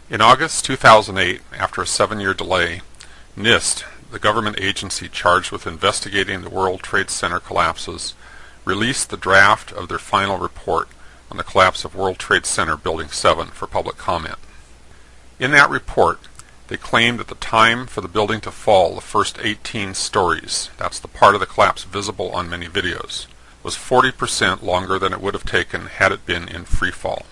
In August 2008, after a 7-year delay, NIST, the government agency charged with investigating the World Trade Center collapses, released the draft of their final report on the collapse of World Trade Center Building 7 for public comment. In that report, they claimed that the time for the building to fall the first 18 stories, that's the part of the collapse visible on many videos, was 40% longer than it would have taken had it been in freefall.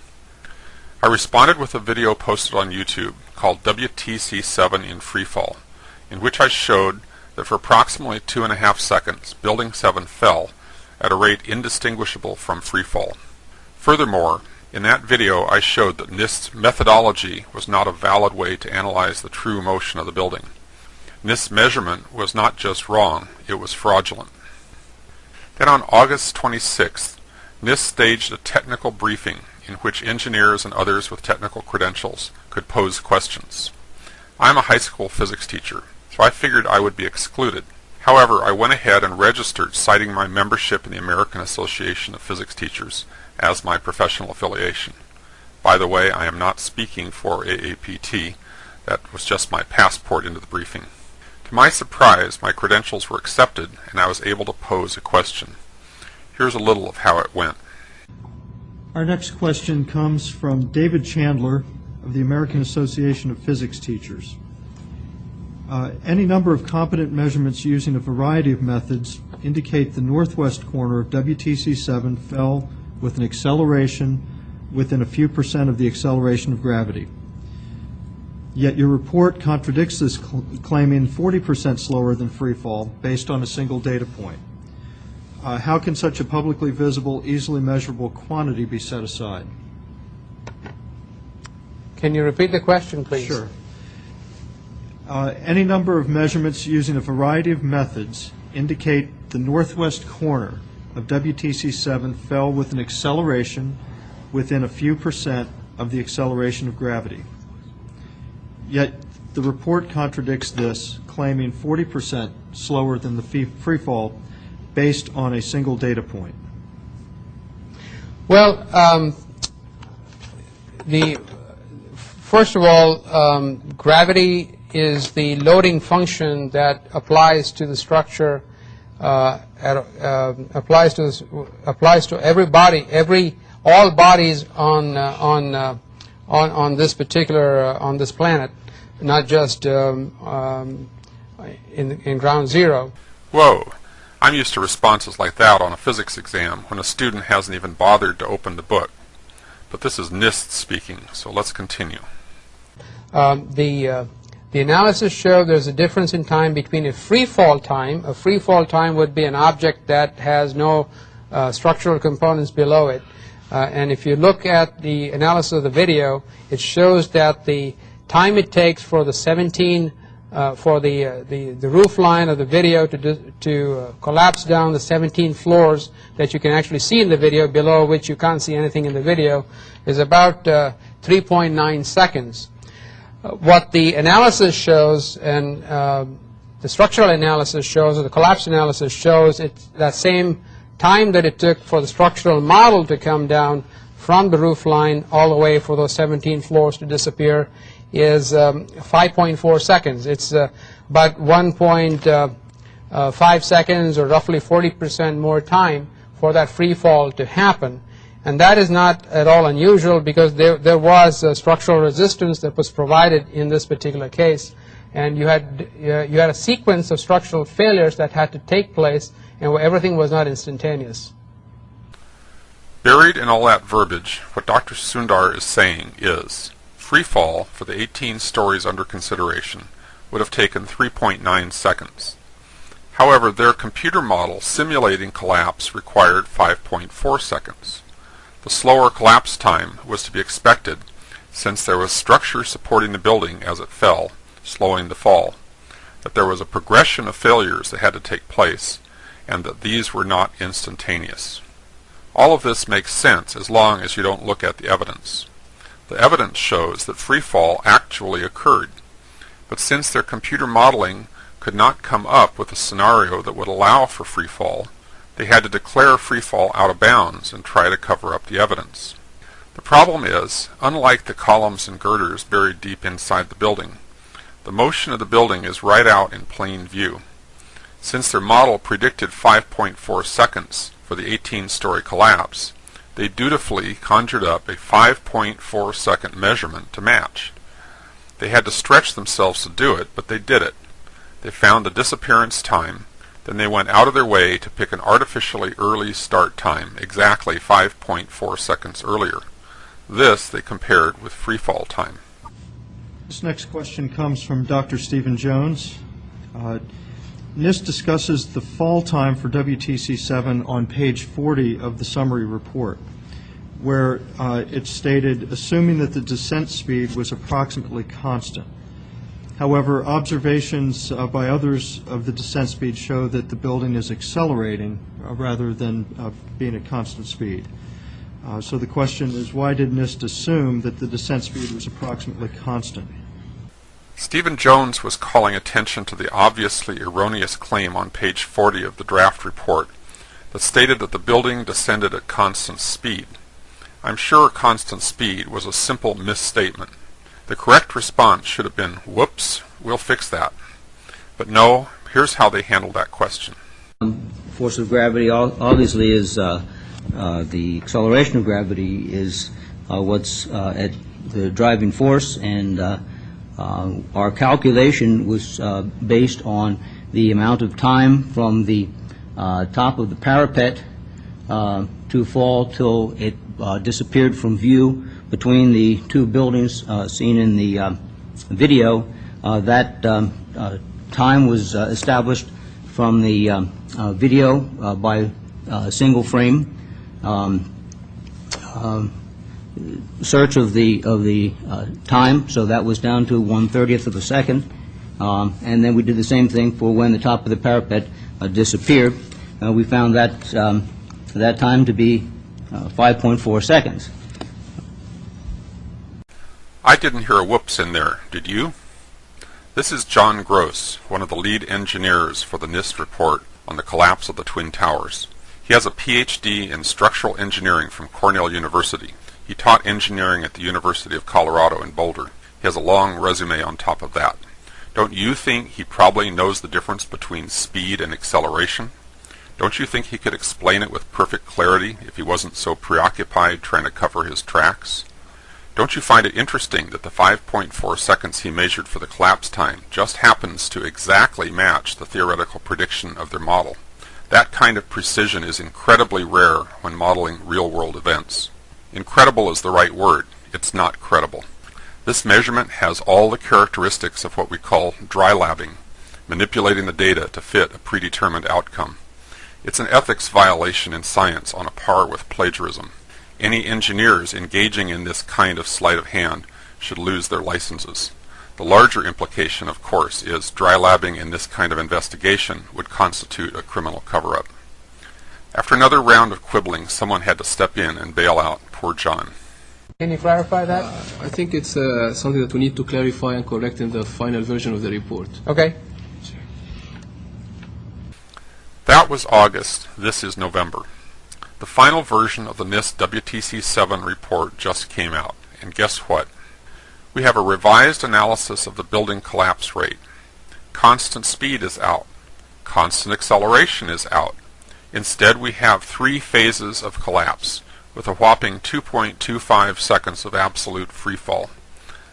I responded with a video posted on YouTube called WTC7 in Freefall, in which I showed that for approximately 2.5 seconds, Building 7 fell at a rate indistinguishable from freefall. Furthermore, in that video I showed that NIST's methodology was not a valid way to analyze the true motion of the building. NIST's measurement was not just wrong, it was fraudulent. Then on August 26th, NIST staged a technical briefing in which engineers and others with technical credentials could pose questions. I'm a high school physics teacher, so I figured I would be excluded. However, I went ahead and registered, citing my membership in the American Association of Physics Teachers as my professional affiliation. By the way, I am not speaking for AAPT. That was just my passport into the briefing. To my surprise, my credentials were accepted and I was able to pose a question. Here's a little of how it went. Our next question comes from David Chandler of the American Association of Physics Teachers. Any number of competent measurements using a variety of methods indicate the northwest corner of WTC7 fell with an acceleration within a few percent of the acceleration of gravity. Yet your report contradicts this, claiming 40% slower than freefall based on a single data point. How can such a publicly visible, easily measurable quantity be set aside? Can you repeat the question, please? Sure. Any number of measurements using a variety of methods indicate the northwest corner of WTC7 fell with an acceleration within a few percent of the acceleration of gravity. Yet the report contradicts this, claiming 40% slower than the freefall based on a single data point. Well, first of all, gravity is the loading function that applies to the structure, applies to every body, all bodies on this particular on this planet, not just in ground zero. Whoa! I'm used to responses like that on a physics exam when a student hasn't even bothered to open the book. But this is NIST speaking, so let's continue. The analysis showed there's a difference in time between a free fall time. A free fall time would be an object that has no structural components below it. And if you look at the analysis of the video, it shows that the time it takes for the 17 for the roof line of the video to collapse down the 17 floors that you can actually see in the video, below which you can't see anything in the video, is about 3.9 seconds. What the analysis shows, and the structural analysis shows, or the collapse analysis shows, it's that same time that it took for the structural model to come down from the roof line all the way for those 17 floors to disappear is 5.4 seconds. It's about 1.5 seconds, or roughly 40% more time for that free fall to happen. And that is not at all unusual, because there was structural resistance that was provided in this particular case, and you had a sequence of structural failures that had to take place, and where everything was not instantaneous. Buried in all that verbiage, what Dr. Sundar is saying is, free fall for the 18 stories under consideration would have taken 3.9 seconds. However, their computer model simulating collapse required 5.4 seconds. The slower collapse time was to be expected, since there was structure supporting the building as it fell, slowing the fall, that there was a progression of failures that had to take place, and that these were not instantaneous. All of this makes sense as long as you don't look at the evidence. The evidence shows that free fall actually occurred, but since their computer modeling could not come up with a scenario that would allow for free fall, they had to declare free fall out of bounds and try to cover up the evidence. The problem is, unlike the columns and girders buried deep inside the building, the motion of the building is right out in plain view. Since their model predicted 5.4 seconds for the 18-story collapse, they dutifully conjured up a 5.4 second measurement to match. They had to stretch themselves to do it, but they did it. They found the disappearance time, then they went out of their way to pick an artificially early start time, exactly 5.4 seconds earlier. This they compared with freefall time. This next question comes from Dr. Stephen Jones. NIST discusses the fall time for WTC7 on page 40 of the summary report, where it stated, assuming that the descent speed was approximately constant. However, observations by others of the descent speed show that the building is accelerating rather than being at constant speed. So the question is, why did NIST assume that the descent speed was approximately constant? Stephen Jones was calling attention to the obviously erroneous claim on page 40 of the draft report that stated that the building descended at constant speed. I'm sure constant speed was a simple misstatement. The correct response should have been, whoops, we'll fix that. But no, here's how they handled that question. Force of gravity obviously is the acceleration of gravity is what's at the driving force, and our calculation was based on the amount of time from the top of the parapet to fall till it disappeared from view between the two buildings seen in the video. That time was established from the video by single frame search of the time, so that was down to 1/30th of a second, and then we did the same thing for when the top of the parapet disappeared. We found that time to be 5.4 seconds. I didn't hear a whoops in there, did you? This is John Gross, one of the lead engineers for the NIST report on the collapse of the Twin Towers. He has a PhD in structural engineering from Cornell University. He taught engineering at the University of Colorado in Boulder. He has a long resume on top of that. Don't you think he probably knows the difference between speed and acceleration? Don't you think he could explain it with perfect clarity if he wasn't so preoccupied trying to cover his tracks? Don't you find it interesting that the 5.4 seconds he measured for the collapse time just happens to exactly match the theoretical prediction of their model? That kind of precision is incredibly rare when modeling real-world events. Incredible is the right word. It's not credible. This measurement has all the characteristics of what we call dry labbing, manipulating the data to fit a predetermined outcome. It's an ethics violation in science on a par with plagiarism. Any engineers engaging in this kind of sleight of hand should lose their licenses. The larger implication, of course, is dry labbing in this kind of investigation would constitute a criminal cover-up. After another round of quibbling, someone had to step in and bail out poor John. Can you clarify that? I think it's something that we need to clarify and correct in the final version of the report. Okay. That was August. This is November. The final version of the NIST WTC7 report just came out, and guess what? We have a revised analysis of the building collapse rate. Constant speed is out. Constant acceleration is out. Instead, we have 3 phases of collapse, with a whopping 2.25 seconds of absolute freefall.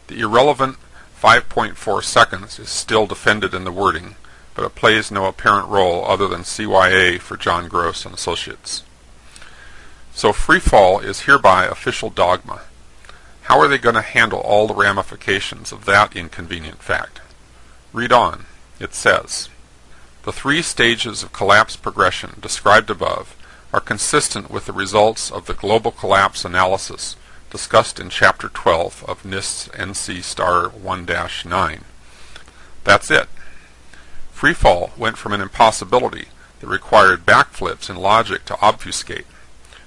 The irrelevant 5.4 seconds is still defended in the wording, but it plays no apparent role other than CYA for John Gross and Associates. So freefall is hereby official dogma. How are they going to handle all the ramifications of that inconvenient fact? Read on. It says, the 3 stages of collapse progression described above are consistent with the results of the global collapse analysis discussed in Chapter 12 of NIST's NC Star 1-9. That's it. Freefall went from an impossibility that required backflips in logic to obfuscate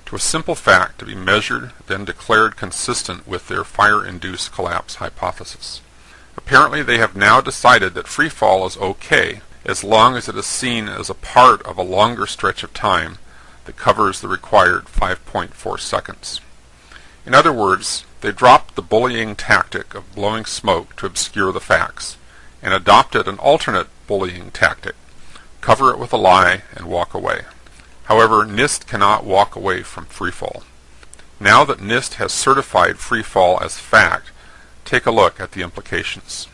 to a simple fact to be measured, then declared consistent with their fire-induced collapse hypothesis. Apparently they have now decided that freefall is okay as long as it is seen as a part of a longer stretch of time that covers the required 5.4 seconds. In other words, they dropped the bullying tactic of blowing smoke to obscure the facts, and adopted an alternate bullying tactic: cover it with a lie and walk away. However, NIST cannot walk away from freefall. Now that NIST has certified freefall as fact, take a look at the implications.